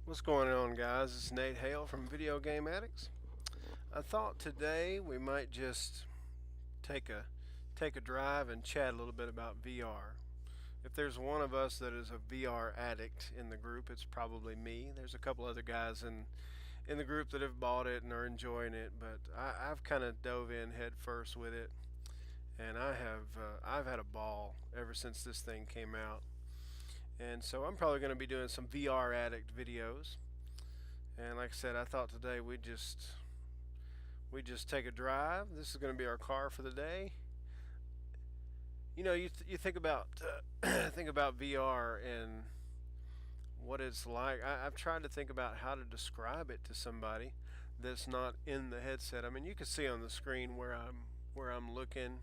What's going on, guys? It's Nate Hale from Video Game Addicts. I thought today we might just take a take a drive and chat a little bit about VR. If there's one of us that is a VR addict in the group, it's probably me. There's a couple other guys in the group that have bought it and are enjoying it, but I've kind of dove in head first with it, and I've had a ball ever since this thing came out. And so I'm probably going to be doing some VR addict videos. And like I said, I thought today we just take a drive. This is going to be our car for the day. You think about think about VR and what it's like. I've tried to think about how to describe it to somebody that's not in the headset. I mean, you can see on the screen where I'm looking,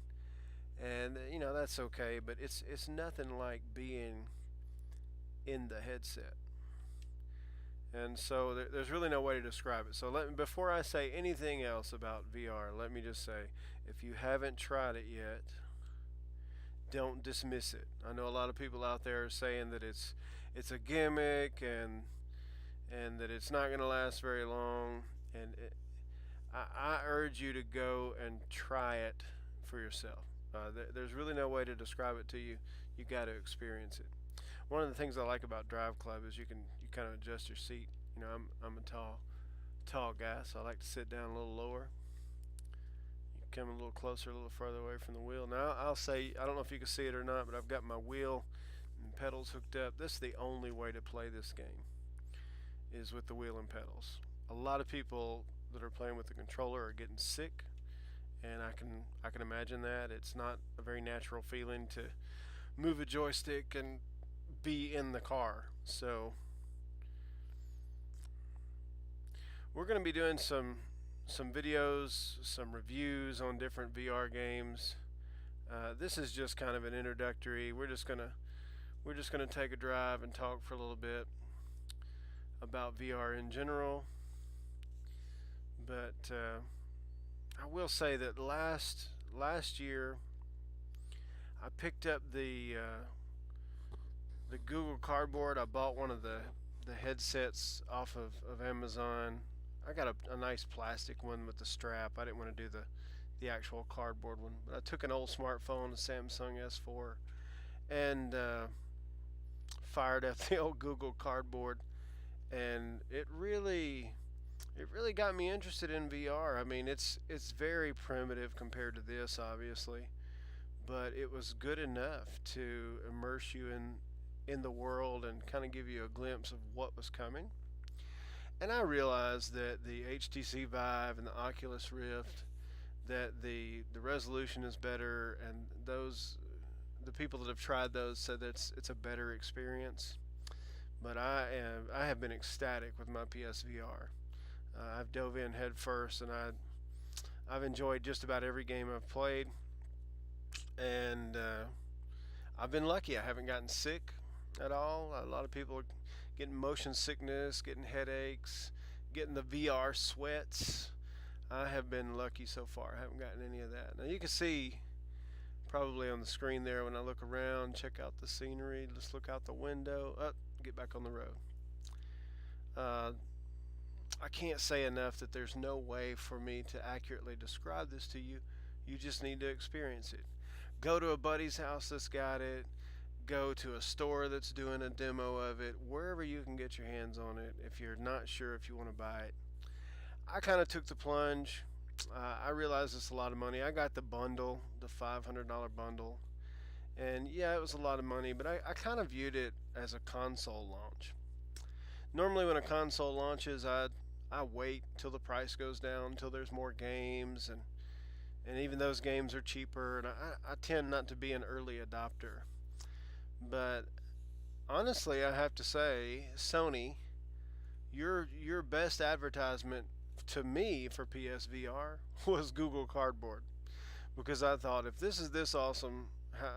and that's okay. But it's nothing like being in the headset. And so there's really no way to describe it. So before I say anything else about VR, let me just say, if you haven't tried it yet, don't dismiss it. I know a lot of people out there are saying that it's a gimmick and that it's not going to last very long. I urge you to go and try it for yourself. There's really no way to describe it to you. You got to experience it. One of the things I like about Drive Club is you kind of adjust your seat. I'm a tall guy, so I like to sit down a little lower. You come a little closer, a little further away from the wheel. Now I'll say, I don't know if you can see it or not, but I've got my wheel and pedals hooked up. This is the only way to play this game, is with the wheel and pedals. A lot of people that are playing with the controller are getting sick, and I can imagine that. It's not a very natural feeling to move a joystick and be in the car. So we're going to be doing some videos, some reviews on different VR games. This is just kind of an introductory. We're just gonna take a drive and talk for a little bit about VR in general. But I will say that last year I picked up the Google Cardboard. I bought one of the headsets off of Amazon. I got a nice plastic one with the strap. I didn't want to do the actual cardboard one, but I took an old smartphone, a Samsung S4, and fired up the old Google Cardboard, and it really got me interested in VR. I mean, it's very primitive compared to this, obviously, but it was good enough to immerse you in the world and kind of give you a glimpse of what was coming. And I realized that the HTC Vive and the Oculus Rift, that the resolution is better, and the people that have tried those said that it's a better experience. But I have been ecstatic with my PSVR. I've dove in head first, and I've enjoyed just about every game I've played, and I've been lucky. I haven't gotten sick at all. A lot of people are getting motion sickness, getting headaches, getting the VR sweats. I have been lucky so far. I haven't gotten any of that. Now you can see probably on the screen there when I look around, check out the scenery, just look out the window, get back on the road. Uh, I can't say enough that there's no way for me to accurately describe this to you. You just need to experience it. Go to a buddy's house that's got it. Go to a store that's doing a demo of it. Wherever you can get your hands on it. If you're not sure if you want to buy it, I kind of took the plunge. I realized it's a lot of money. I got the bundle, the $500 bundle, and yeah, it was a lot of money. But I kind of viewed it as a console launch. Normally, when a console launches, I wait till the price goes down, till there's more games, and even those games are cheaper. And I tend not to be an early adopter. But honestly, I have to say, Sony, your best advertisement to me for PSVR was Google Cardboard, because I thought, if this is this awesome,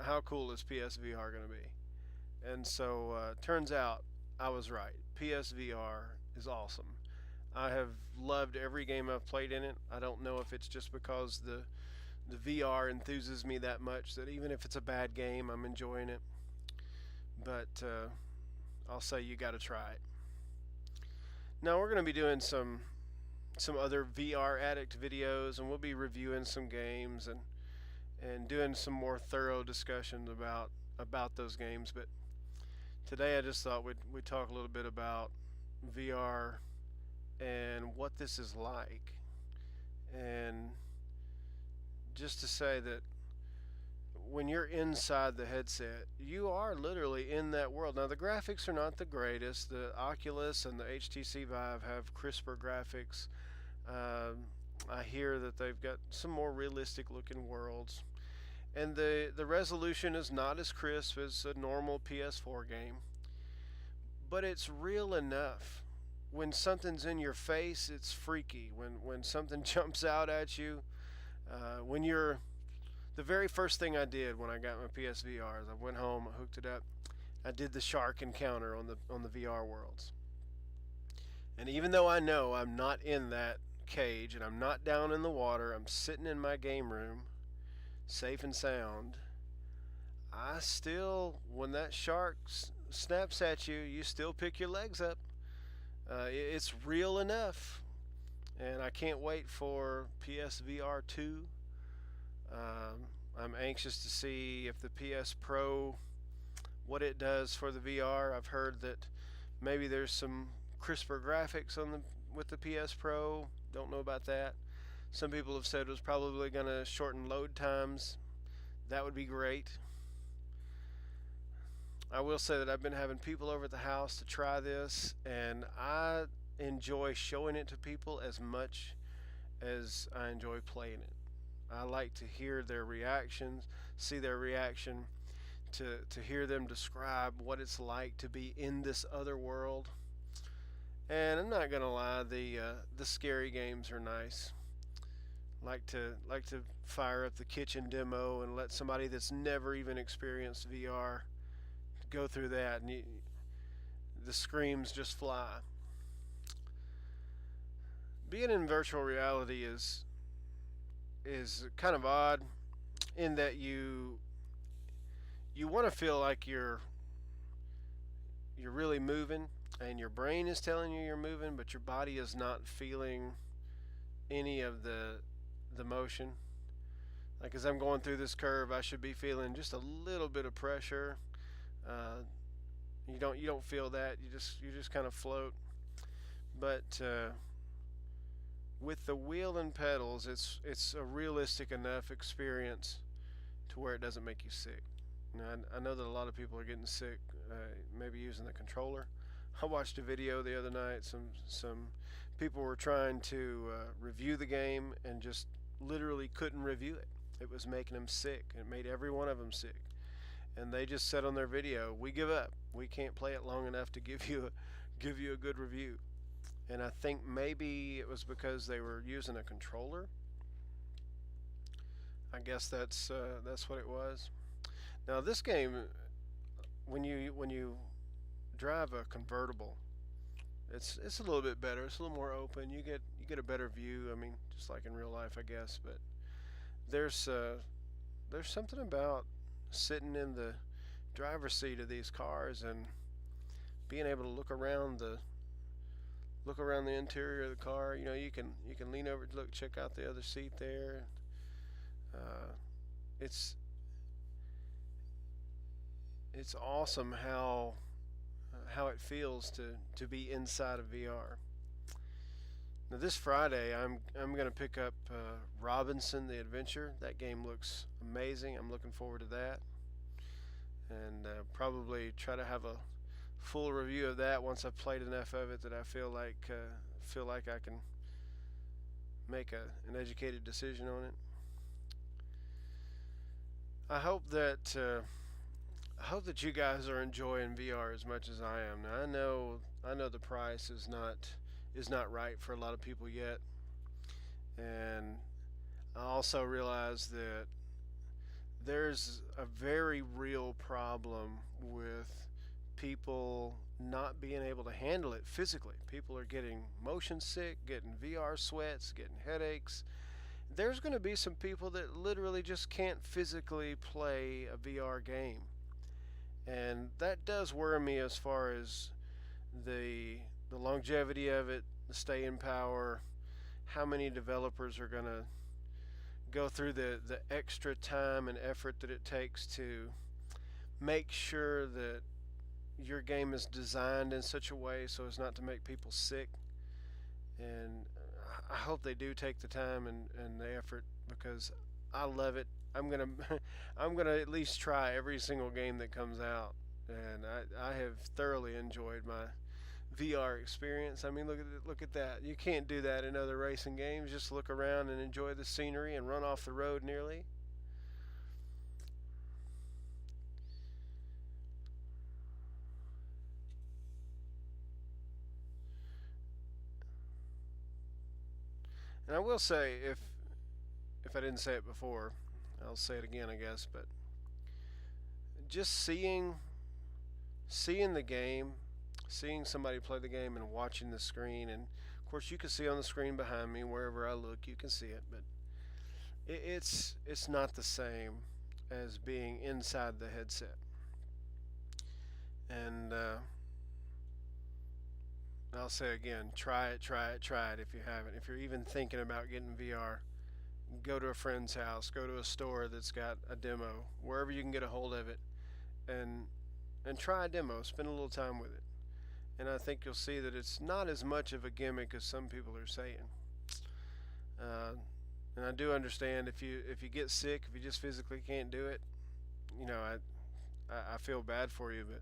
how cool is PSVR going to be? And so turns out I was right. PSVR is awesome. I have loved every game I've played in it. I don't know if it's just because the VR enthuses me that much that even if it's a bad game, I'm enjoying it. But I'll say you got to try it. Now we're going to be doing some other VR Addict videos, and we'll be reviewing some games and doing some more thorough discussions about those games. But today I just thought we'd talk a little bit about VR and what this is like, and just to say that when you're inside the headset, you are literally in that world. Now, the graphics are not the greatest. The Oculus and the HTC Vive have crisper graphics. I hear that they've got some more realistic looking worlds. And the resolution is not as crisp as a normal PS4 game, but it's real enough. When something's in your face, it's freaky. When something jumps out at you, when you're the very first thing I did when I got my PSVR is I went home, I hooked it up, I did the shark encounter on the VR worlds. And even though I know I'm not in that cage and I'm not down in the water, I'm sitting in my game room, safe and sound. I still, when that shark snaps at you, you still pick your legs up. It's real enough, and I can't wait for PSVR 2. I'm anxious to see if the PS Pro, what it does for the VR. I've heard that maybe there's some crisper graphics with the PS Pro. Don't know about that. Some people have said it was probably going to shorten load times. That would be great. I will say that I've been having people over at the house to try this, and I enjoy showing it to people as much as I enjoy playing it. I like to hear their reactions, see their reaction, to hear them describe what it's like to be in this other world. And I'm not gonna lie, the scary games are nice. Like to fire up the kitchen demo and let somebody that's never even experienced VR go through that, and the screams just fly. Being in virtual reality is kind of odd in that you want to feel like you're really moving, and your brain is telling you you're moving, but your body is not feeling any of the motion. Like as I'm going through this curve, I should be feeling just a little bit of pressure. Uh, you don't feel that. You just kind of float. But with the wheel and pedals, it's a realistic enough experience to where it doesn't make you sick. Now, I know that a lot of people are getting sick, maybe using the controller. I watched a video the other night. Some people were trying to review the game and just literally couldn't review it. It was making them sick. It made every one of them sick. And they just said on their video, "We give up. We can't play it long enough to give you a good review." And I think maybe it was because they were using a controller. I guess that's what it was. Now this game, when you drive a convertible, it's a little bit better. It's a little more open. You get a better view. I mean, just like in real life, I guess. But there's something about sitting in the driver's seat of these cars and being able to look around the interior of the car. You know, you can lean over, look, check out the other seat there. Uh, it's it's awesome how it feels to be inside of VR. Now this Friday, I'm going to pick up Robinson the Adventure. That game looks amazing. I'm looking forward to that, and probably try to have a full review of that once I've played enough of it that I feel like I can make an educated decision on it. I hope that you guys are enjoying VR as much as I am. Now I know the price is not right for a lot of people yet, and I also realize that there's a very real problem with people not being able to handle it physically. People are getting motion sick, getting VR sweats, getting headaches. There's going to be some people that literally just can't physically play a VR game. And that does worry me as far as the the longevity of it, the staying power, how many developers are going to go through the extra time and effort that it takes to make sure that your game is designed in such a way so as not to make people sick. And I hope they do take the time and the effort because I love it. I'm gonna I'm gonna at least try every single game that comes out, and I have thoroughly enjoyed my VR experience. I mean, look at that. You can't do that in other racing games. Just look around and enjoy the scenery and run off the road nearly. And I will say, if I didn't say it before, I'll say it again, I guess. But just seeing the game, seeing somebody play the game, and watching the screen, and of course you can see on the screen behind me wherever I look, you can see it. But it's not the same as being inside the headset. And I'll say again, try it, try it, try it if you haven't. If you're even thinking about getting VR, go to a friend's house, go to a store that's got a demo, wherever you can get a hold of it, and try a demo. Spend a little time with it, and I think you'll see that it's not as much of a gimmick as some people are saying. Uh, and I do understand if you get sick, if you just physically can't do it, I feel bad for you, but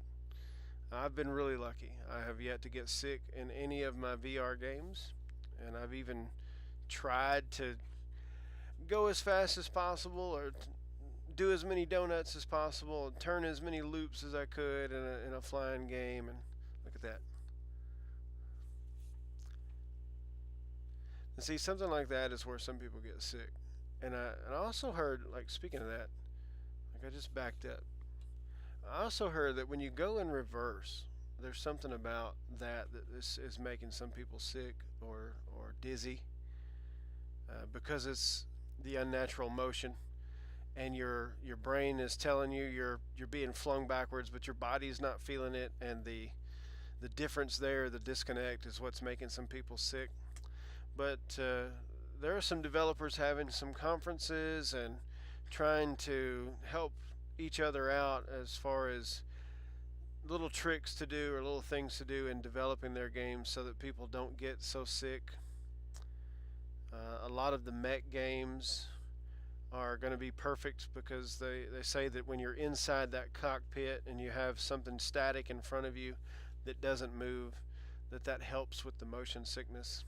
I've been really lucky. I have yet to get sick in any of my VR games, and I've even tried to go as fast as possible or do as many donuts as possible and turn as many loops as I could in a flying game. And look at that. And see, something like that is where some people get sick. And I also heard, like, speaking of that, like, I just backed up. I also heard that when you go in reverse, there's something about that this is making some people sick or dizzy because it's the unnatural motion, and your brain is telling you you're being flung backwards, but your body's not feeling it, and the difference there, the disconnect, is what's making some people sick. But there are some developers having some conferences and trying to help each other out as far as little tricks to do or little things to do in developing their games so that people don't get so sick. A lot of the mech games are going to be perfect because they say that when you're inside that cockpit and you have something static in front of you that doesn't move, that helps with the motion sickness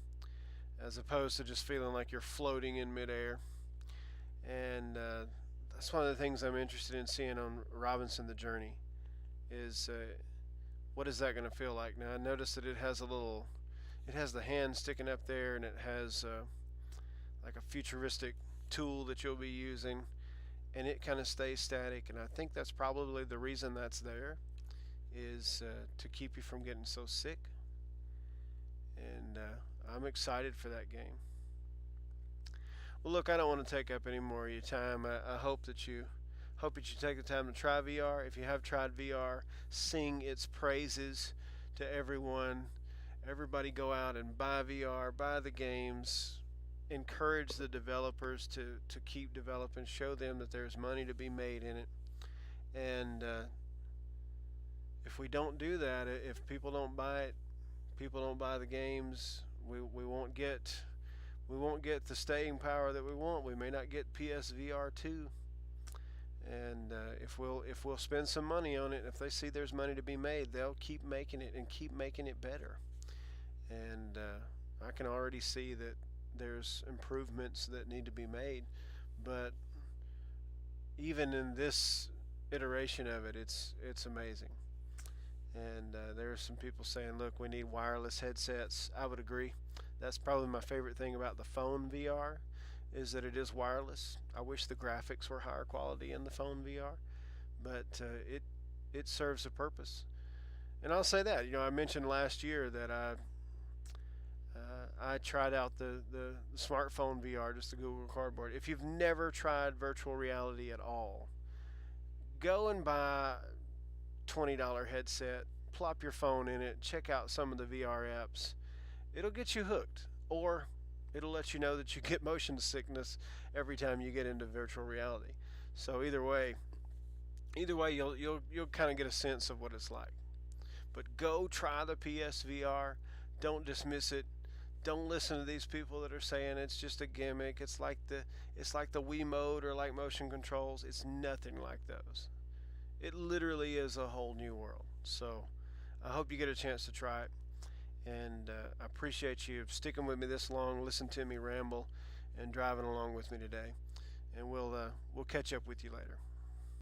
as opposed to just feeling like you're floating in midair. And that's one of the things I'm interested in seeing on Robinson the Journey is what is that going to feel like. Now I noticed that it has the hand sticking up there, and it has like a futuristic tool that you'll be using, and it kind of stays static. And I think that's probably the reason that's there is to keep you from getting so sick. And I'm excited for that game. Well, look, I don't want to take up any more of your time. I hope that you take the time to try VR. If you have tried VR, sing its praises to everyone. Everybody go out and buy VR, buy the games, encourage the developers to keep developing, show them that there's money to be made in it. And if we don't do that, if people don't buy it, people don't buy the games, we won't get the staying power that we want. We may not get PSVR 2. And if we'll spend some money on it, if they see there's money to be made, they'll keep making it and keep making it better. And I can already see that there's improvements that need to be made, but even in this iteration of it, it's amazing. And there are some people saying, look, we need wireless headsets. I would agree. That's probably my favorite thing about the phone VR is that it is wireless. I wish the graphics were higher quality in the phone VR, but it serves a purpose. And I'll say that, I mentioned last year that I tried out the smartphone VR, just the Google Cardboard. If you've never tried virtual reality at all, go and buy $20 headset, plop your phone in it, check out some of the VR apps. It'll get you hooked, or it'll let you know that you get motion sickness every time you get into virtual reality. So either way, you'll kind of get a sense of what it's like. But go try the PSVR. Don't dismiss it. Don't listen to these people that are saying it's just a gimmick. It's like the Wii mode or like motion controls. It's nothing like those. It literally is a whole new world. So I hope you get a chance to try it. And I appreciate you sticking with me this long, listen to me ramble, and driving along with me today. And we'll catch up with you later.